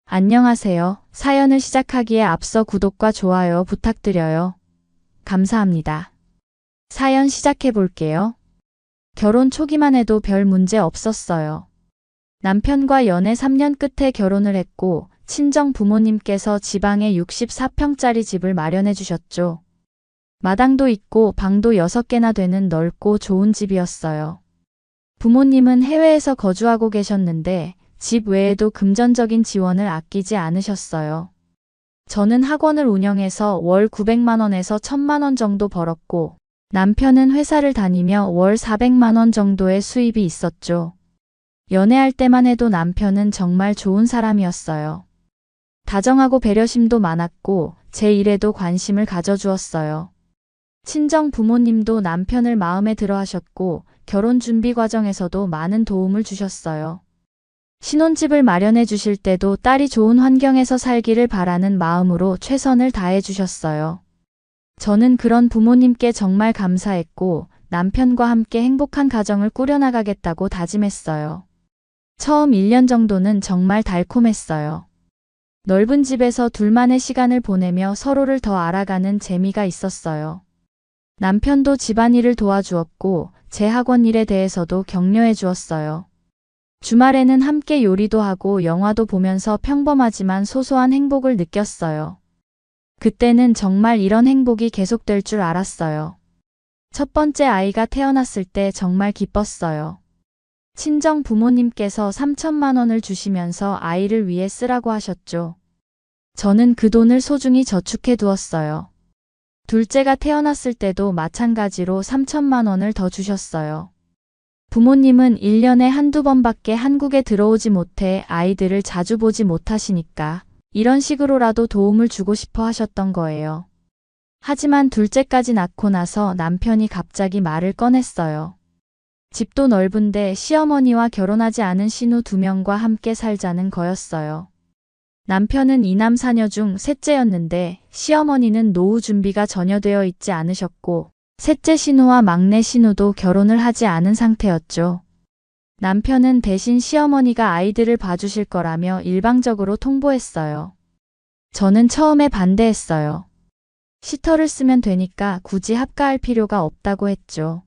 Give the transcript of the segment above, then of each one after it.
안녕하세요. 사연을 시작하기에 앞서 구독과 좋아요 부탁드려요. 감사합니다. 사연 시작해 볼게요. 결혼 초기만 해도 별 문제 없었어요. 남편과 연애 3년 끝에 결혼을 했고 친정 부모님께서 지방에 64평짜리 집을 마련해 주셨죠. 마당도 있고 방도 6개나 되는 넓고 좋은 집이었어요. 부모님은 해외에서 거주하고 계셨는데 집 외에도 금전적인 지원을 아끼지 않으셨어요. 저는 학원을 운영해서 월 900만 원에서 1000만 원 정도 벌었고 남편은 회사를 다니며 월 400만 원 정도의 수입이 있었죠. 연애할 때만 해도 남편은 정말 좋은 사람이었어요. 다정하고 배려심도 많았고 제 일에도 관심을 가져주었어요. 친정 부모님도 남편을 마음에 들어 하셨고 결혼 준비 과정에서도 많은 도움을 주셨어요. 신혼집을 마련해 주실 때도 딸이 좋은 환경에서 살기를 바라는 마음으로 최선을 다해 주셨어요. 저는 그런 부모님께 정말 감사했고 남편과 함께 행복한 가정을 꾸려나가겠다고 다짐했어요. 처음 1년 정도는 정말 달콤했어요. 넓은 집에서 둘만의 시간을 보내며 서로를 더 알아가는 재미가 있었어요. 남편도 집안일을 도와주었고 제 학원 일에 대해서도 격려해 주었어요. 주말에는 함께 요리도 하고 영화도 보면서 평범하지만 소소한 행복을 느꼈어요. 그때는 정말 이런 행복이 계속될 줄 알았어요. 첫 번째 아이가 태어났을 때 정말 기뻤어요. 친정 부모님께서 3천만 원을 주시면서 아이를 위해 쓰라고 하셨죠. 저는 그 돈을 소중히 저축해 두었어요. 둘째가 태어났을 때도 마찬가지로 3천만 원을 더 주셨어요. 부모님은 1년에 한두 번밖에 한국에 들어오지 못해 아이들을 자주 보지 못하시니까 이런 식으로라도 도움을 주고 싶어 하셨던 거예요. 하지만 둘째까지 낳고 나서 남편이 갑자기 말을 꺼냈어요. 집도 넓은데 시어머니와 결혼하지 않은 신우 2명과 함께 살자는 거였어요. 남편은 2남 4녀 중 셋째였는데 시어머니는 노후 준비가 전혀 되어 있지 않으셨고 셋째 신우와 막내 신우도 결혼을 하지 않은 상태였죠. 남편은 대신 시어머니가 아이들을 봐주실 거라며 일방적으로 통보했어요. 저는 처음에 반대했어요. 시터를 쓰면 되니까 굳이 합가할 필요가 없다고 했죠.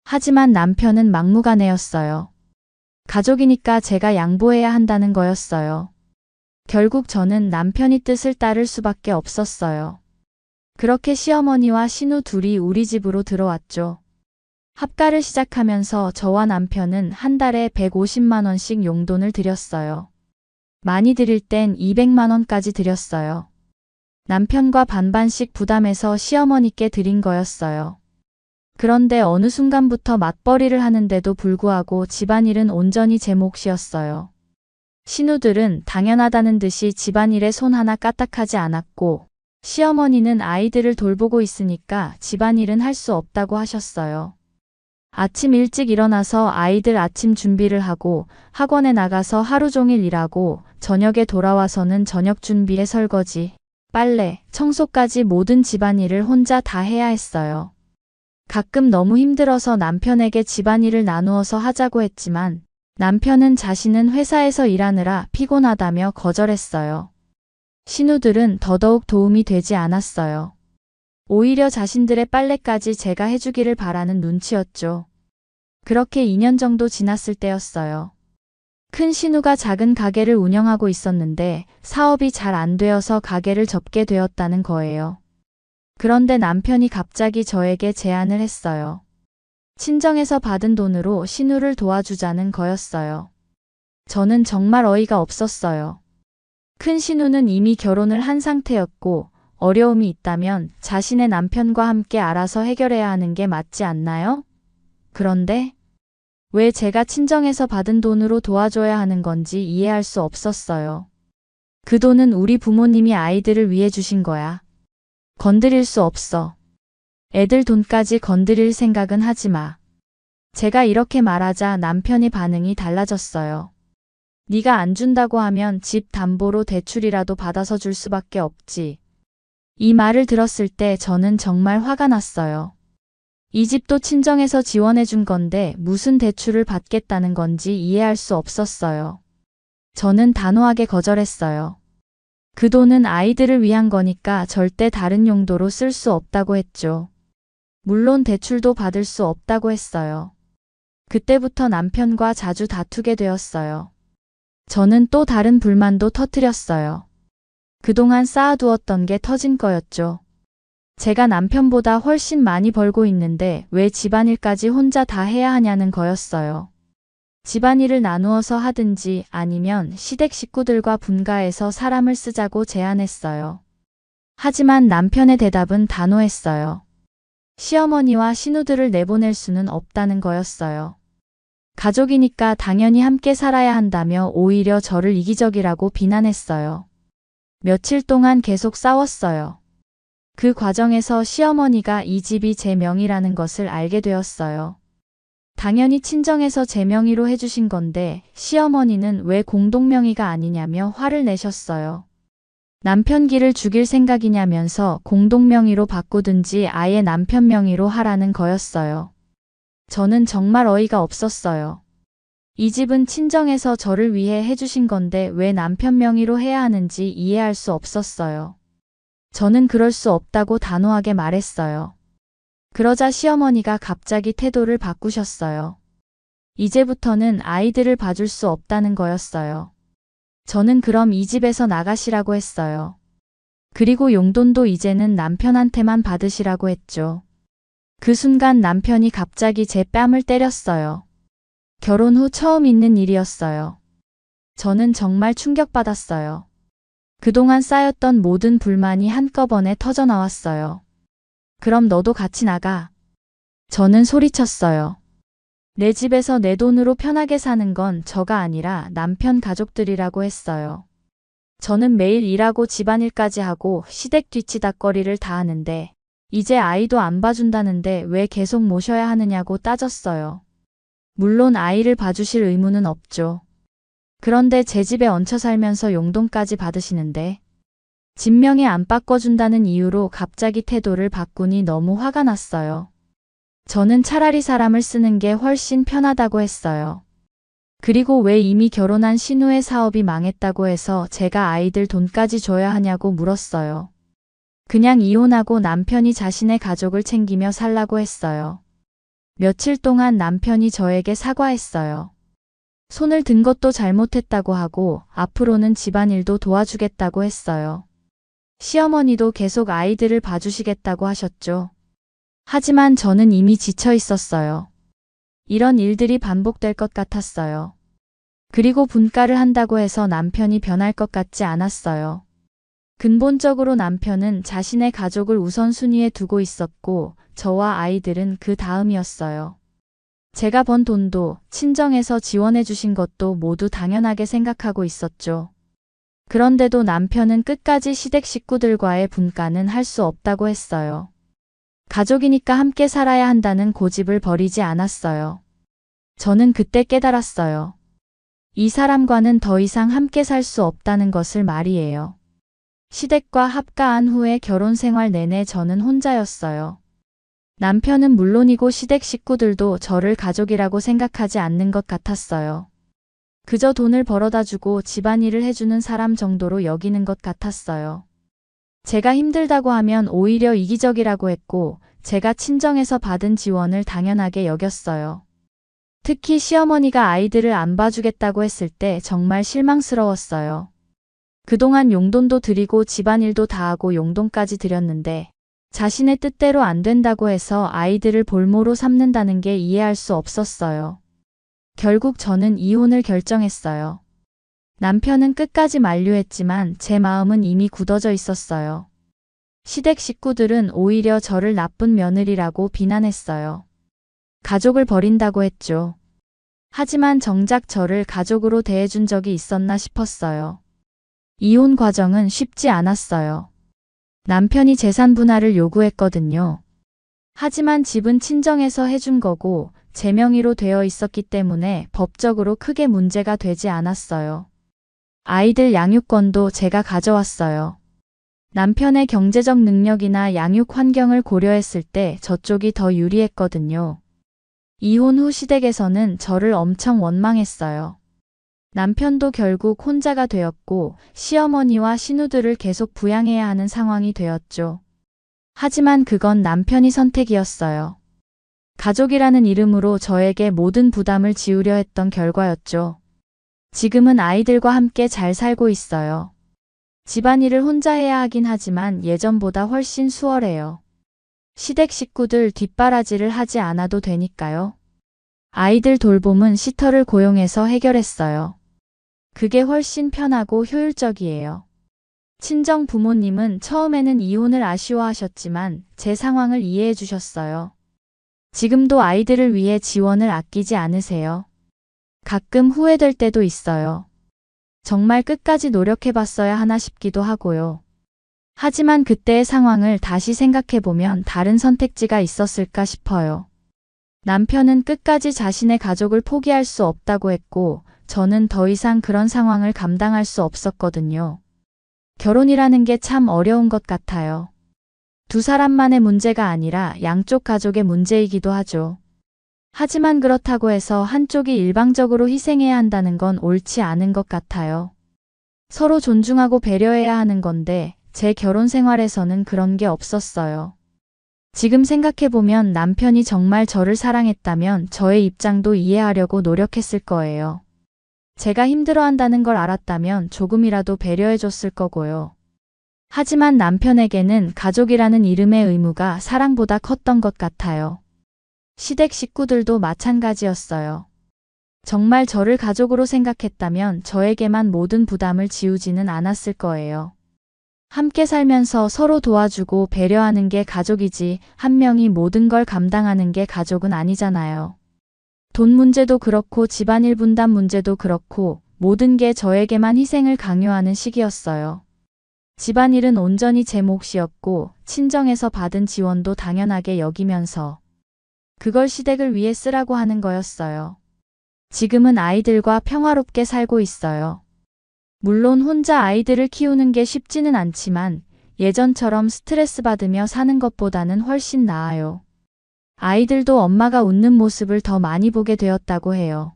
하지만 남편은 막무가내였어요. 가족이니까 제가 양보해야 한다는 거였어요. 결국 저는 남편이 뜻을 따를 수밖에 없었어요. 그렇게 시어머니와 신우 둘이 우리 집으로 들어왔죠. 합가를 시작하면서 저와 남편은 한 달에 150만 원씩 용돈을 드렸어요. 많이 드릴 땐 200만 원까지 드렸어요. 남편과 반반씩 부담해서 시어머니께 드린 거였어요. 그런데 어느 순간부터 맞벌이를 하는데도 불구하고 집안일은 온전히 제 몫이었어요. 신우들은 당연하다는 듯이 집안일에 손 하나 까딱하지 않았고 시어머니는 아이들을 돌보고 있으니까 집안일은 할 수 없다고 하셨어요. 아침 일찍 일어나서 아이들 아침 준비를 하고 학원에 나가서 하루 종일 일하고 저녁에 돌아와서는 저녁 준비에 설거지, 빨래, 청소까지 모든 집안일을 혼자 다 해야 했어요. 가끔 너무 힘들어서 남편에게 집안일을 나누어서 하자고 했지만 남편은 자신은 회사에서 일하느라 피곤하다며 거절했어요. 신우들은 더더욱 도움이 되지 않았어요. 오히려 자신들의 빨래까지 제가 해주기를 바라는 눈치였죠. 그렇게 2년 정도 지났을 때였어요. 큰 신우가 작은 가게를 운영하고 있었는데 사업이 잘 안 되어서 가게를 접게 되었다는 거예요. 그런데 남편이 갑자기 저에게 제안을 했어요. 친정에서 받은 돈으로 신우를 도와주자는 거였어요. 저는 정말 어이가 없었어요. 큰 신우는 이미 결혼을 한 상태였고 어려움이 있다면 자신의 남편과 함께 알아서 해결해야 하는 게 맞지 않나요? 그런데 왜 제가 친정에서 받은 돈으로 도와줘야 하는 건지 이해할 수 없었어요. 그 돈은 우리 부모님이 아이들을 위해 주신 거야. 건드릴 수 없어. 애들 돈까지 건드릴 생각은 하지 마. 제가 이렇게 말하자 남편의 반응이 달라졌어요. 네가 안 준다고 하면 집 담보로 대출이라도 받아서 줄 수밖에 없지. 이 말을 들었을 때 저는 정말 화가 났어요. 이 집도 친정에서 지원해 준 건데 무슨 대출을 받겠다는 건지 이해할 수 없었어요. 저는 단호하게 거절했어요. 그 돈은 아이들을 위한 거니까 절대 다른 용도로 쓸 수 없다고 했죠. 물론 대출도 받을 수 없다고 했어요. 그때부터 남편과 자주 다투게 되었어요. 저는 또 다른 불만도 터뜨렸어요. 그동안 쌓아두었던 게 터진 거였죠. 제가 남편보다 훨씬 많이 벌고 있는데 왜 집안일까지 혼자 다 해야 하냐는 거였어요. 집안일을 나누어서 하든지 아니면 시댁 식구들과 분가해서 사람을 쓰자고 제안했어요. 하지만 남편의 대답은 단호했어요. 시어머니와 신우들을 내보낼 수는 없다는 거였어요. 가족이니까 당연히 함께 살아야 한다며 오히려 저를 이기적이라고 비난했어요. 며칠 동안 계속 싸웠어요. 그 과정에서 시어머니가 이 집이 제 명의라는 것을 알게 되었어요. 당연히 친정에서 제 명의로 해주신 건데 시어머니는 왜 공동명의가 아니냐며 화를 내셨어요. 남편 기를 죽일 생각이냐면서 공동명의로 바꾸든지 아예 남편 명의로 하라는 거였어요. 저는 정말 어이가 없었어요. 이 집은 친정에서 저를 위해 해주신 건데 왜 남편 명의로 해야 하는지 이해할 수 없었어요. 저는 그럴 수 없다고 단호하게 말했어요. 그러자 시어머니가 갑자기 태도를 바꾸셨어요. 이제부터는 아이들을 봐줄 수 없다는 거였어요. 저는 그럼 이 집에서 나가시라고 했어요. 그리고 용돈도 이제는 남편한테만 받으시라고 했죠. 그 순간 남편이 갑자기 제 뺨을 때렸어요. 결혼 후 처음 있는 일이었어요. 저는 정말 충격받았어요. 그동안 쌓였던 모든 불만이 한꺼번에 터져나왔어요. 그럼 너도 같이 나가. 저는 소리쳤어요. 내 집에서 내 돈으로 편하게 사는 건 저가 아니라 남편 가족들이라고 했어요. 저는 매일 일하고 집안일까지 하고 시댁 뒤치다꺼리를 다 하는데 이제 아이도 안 봐준다는데 왜 계속 모셔야 하느냐고 따졌어요. 물론 아이를 봐주실 의무는 없죠. 그런데 제 집에 얹혀 살면서 용돈까지 받으시는데 집명에 안 바꿔준다는 이유로 갑자기 태도를 바꾸니 너무 화가 났어요. 저는 차라리 사람을 쓰는 게 훨씬 편하다고 했어요. 그리고 왜 이미 결혼한 신우의 사업이 망했다고 해서 제가 아이들 돈까지 줘야 하냐고 물었어요. 그냥 이혼하고 남편이 자신의 가족을 챙기며 살라고 했어요. 며칠 동안 남편이 저에게 사과했어요. 손을 든 것도 잘못했다고 하고 앞으로는 집안일도 도와주겠다고 했어요. 시어머니도 계속 아이들을 봐주시겠다고 하셨죠. 하지만 저는 이미 지쳐 있었어요. 이런 일들이 반복될 것 같았어요. 그리고 분가를 한다고 해서 남편이 변할 것 같지 않았어요. 근본적으로 남편은 자신의 가족을 우선순위에 두고 있었고 저와 아이들은 그 다음이었어요. 제가 번 돈도 친정에서 지원해 주신 것도 모두 당연하게 생각하고 있었죠. 그런데도 남편은 끝까지 시댁 식구들과의 분가는 할 수 없다고 했어요. 가족이니까 함께 살아야 한다는 고집을 버리지 않았어요. 저는 그때 깨달았어요. 이 사람과는 더 이상 함께 살 수 없다는 것을 말이에요. 시댁과 합가한 후에 결혼 생활 내내 저는 혼자였어요. 남편은 물론이고 시댁 식구들도 저를 가족이라고 생각하지 않는 것 같았어요. 그저 돈을 벌어다 주고 집안일을 해주는 사람 정도로 여기는 것 같았어요. 제가 힘들다고 하면 오히려 이기적이라고 했고 제가 친정에서 받은 지원을 당연하게 여겼어요. 특히 시어머니가 아이들을 안 봐주겠다고 했을 때 정말 실망스러웠어요. 그동안 용돈도 드리고 집안일도 다 하고 용돈까지 드렸는데 자신의 뜻대로 안 된다고 해서 아이들을 볼모로 삼는다는 게 이해할 수 없었어요. 결국 저는 이혼을 결정했어요. 남편은 끝까지 만류했지만 제 마음은 이미 굳어져 있었어요. 시댁 식구들은 오히려 저를 나쁜 며느리라고 비난했어요. 가족을 버린다고 했죠. 하지만 정작 저를 가족으로 대해준 적이 있었나 싶었어요. 이혼 과정은 쉽지 않았어요. 남편이 재산 분할을 요구했거든요. 하지만 집은 친정에서 해준 거고 제 명의로 되어 있었기 때문에 법적으로 크게 문제가 되지 않았어요. 아이들 양육권도 제가 가져왔어요. 남편의 경제적 능력이나 양육 환경을 고려했을 때 저쪽이 더 유리했거든요. 이혼 후 시댁에서는 저를 엄청 원망했어요. 남편도 결국 혼자가 되었고 시어머니와 시누들을 계속 부양해야 하는 상황이 되었죠. 하지만 그건 남편이 선택이었어요. 가족이라는 이름으로 저에게 모든 부담을 지우려 했던 결과였죠. 지금은 아이들과 함께 잘 살고 있어요. 집안일을 혼자 해야 하긴 하지만 예전보다 훨씬 수월해요. 시댁 식구들 뒷바라지를 하지 않아도 되니까요. 아이들 돌봄은 시터를 고용해서 해결했어요. 그게 훨씬 편하고 효율적이에요. 친정 부모님은 처음에는 이혼을 아쉬워하셨지만 제 상황을 이해해 주셨어요. 지금도 아이들을 위해 지원을 아끼지 않으세요. 가끔 후회될 때도 있어요. 정말 끝까지 노력해봤어야 하나 싶기도 하고요. 하지만 그때의 상황을 다시 생각해보면 다른 선택지가 있었을까 싶어요. 남편은 끝까지 자신의 가족을 포기할 수 없다고 했고 저는 더 이상 그런 상황을 감당할 수 없었거든요. 결혼이라는 게 참 어려운 것 같아요. 두 사람만의 문제가 아니라 양쪽 가족의 문제이기도 하죠. 하지만 그렇다고 해서 한쪽이 일방적으로 희생해야 한다는 건 옳지 않은 것 같아요. 서로 존중하고 배려해야 하는 건데 제 결혼 생활에서는 그런 게 없었어요. 지금 생각해보면 남편이 정말 저를 사랑했다면 저의 입장도 이해하려고 노력했을 거예요. 제가 힘들어한다는 걸 알았다면 조금이라도 배려해줬을 거고요. 하지만 남편에게는 가족이라는 이름의 의무가 사랑보다 컸던 것 같아요. 시댁 식구들도 마찬가지였어요. 정말 저를 가족으로 생각했다면 저에게만 모든 부담을 지우지는 않았을 거예요. 함께 살면서 서로 도와주고 배려하는 게 가족이지 한 명이 모든 걸 감당하는 게 가족은 아니잖아요. 돈 문제도 그렇고 집안일 분담 문제도 그렇고 모든 게 저에게만 희생을 강요하는 시기였어요. 집안일은 온전히 제 몫이었고 친정에서 받은 지원도 당연하게 여기면서 그걸 시댁을 위해 쓰라고 하는 거였어요. 지금은 아이들과 평화롭게 살고 있어요. 물론 혼자 아이들을 키우는 게 쉽지는 않지만 예전처럼 스트레스 받으며 사는 것보다는 훨씬 나아요. 아이들도 엄마가 웃는 모습을 더 많이 보게 되었다고 해요.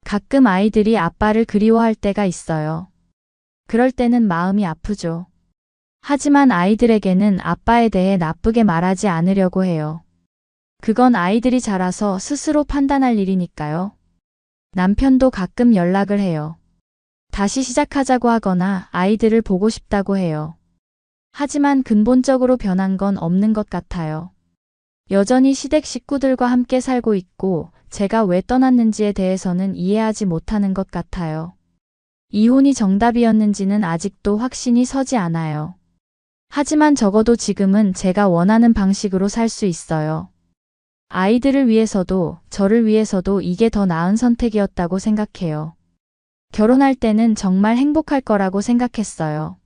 가끔 아이들이 아빠를 그리워할 때가 있어요. 그럴 때는 마음이 아프죠. 하지만 아이들에게는 아빠에 대해 나쁘게 말하지 않으려고 해요. 그건 아이들이 자라서 스스로 판단할 일이니까요. 남편도 가끔 연락을 해요. 다시 시작하자고 하거나 아이들을 보고 싶다고 해요. 하지만 근본적으로 변한 건 없는 것 같아요. 여전히 시댁 식구들과 함께 살고 있고 제가 왜 떠났는지에 대해서는 이해하지 못하는 것 같아요. 이혼이 정답이었는지는 아직도 확신이 서지 않아요. 하지만 적어도 지금은 제가 원하는 방식으로 살 수 있어요. 아이들을 위해서도 저를 위해서도 이게 더 나은 선택이었다고 생각해요. 결혼할 때는 정말 행복할 거라고 생각했어요.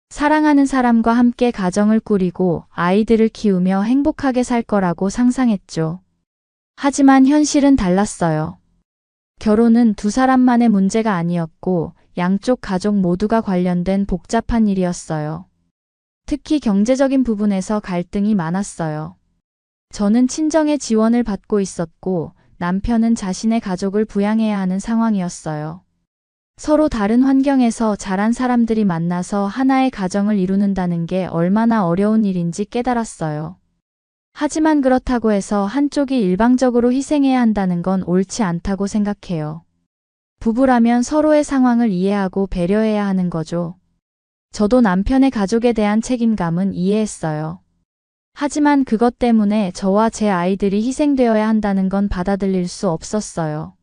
사랑하는 사람과 함께 가정을 꾸리고 아이들을 키우며 행복하게 살 거라고 상상했죠. 하지만 현실은 달랐어요. 결혼은 두 사람만의 문제가 아니었고 양쪽 가족 모두가 관련된 복잡한 일이었어요. 특히 경제적인 부분에서 갈등이 많았어요. 저는 친정의 지원을 받고 있었고 남편은 자신의 가족을 부양해야 하는 상황이었어요. 서로 다른 환경에서 자란 사람들이 만나서 하나의 가정을 이루는다는 게 얼마나 어려운 일인지 깨달았어요. 하지만 그렇다고 해서 한쪽이 일방적으로 희생해야 한다는 건 옳지 않다고 생각해요. 부부라면 서로의 상황을 이해하고 배려해야 하는 거죠. 저도 남편의 가족에 대한 책임감은 이해했어요. 하지만 그것 때문에 저와 제 아이들이 희생되어야 한다는 건 받아들일 수 없었어요.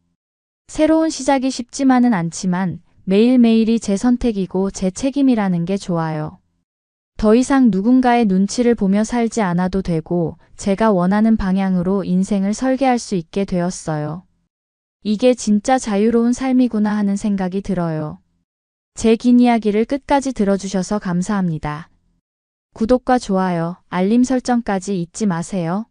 새로운 시작이 쉽지만은 않지만 매일매일이 제 선택이고 제 책임이라는 게 좋아요. 더 이상 누군가의 눈치를 보며 살지 않아도 되고 제가 원하는 방향으로 인생을 설계할 수 있게 되었어요. 이게 진짜 자유로운 삶이구나 하는 생각이 들어요. 제 긴 이야기를 끝까지 들어주셔서 감사합니다. 구독과 좋아요, 알림 설정까지 잊지 마세요.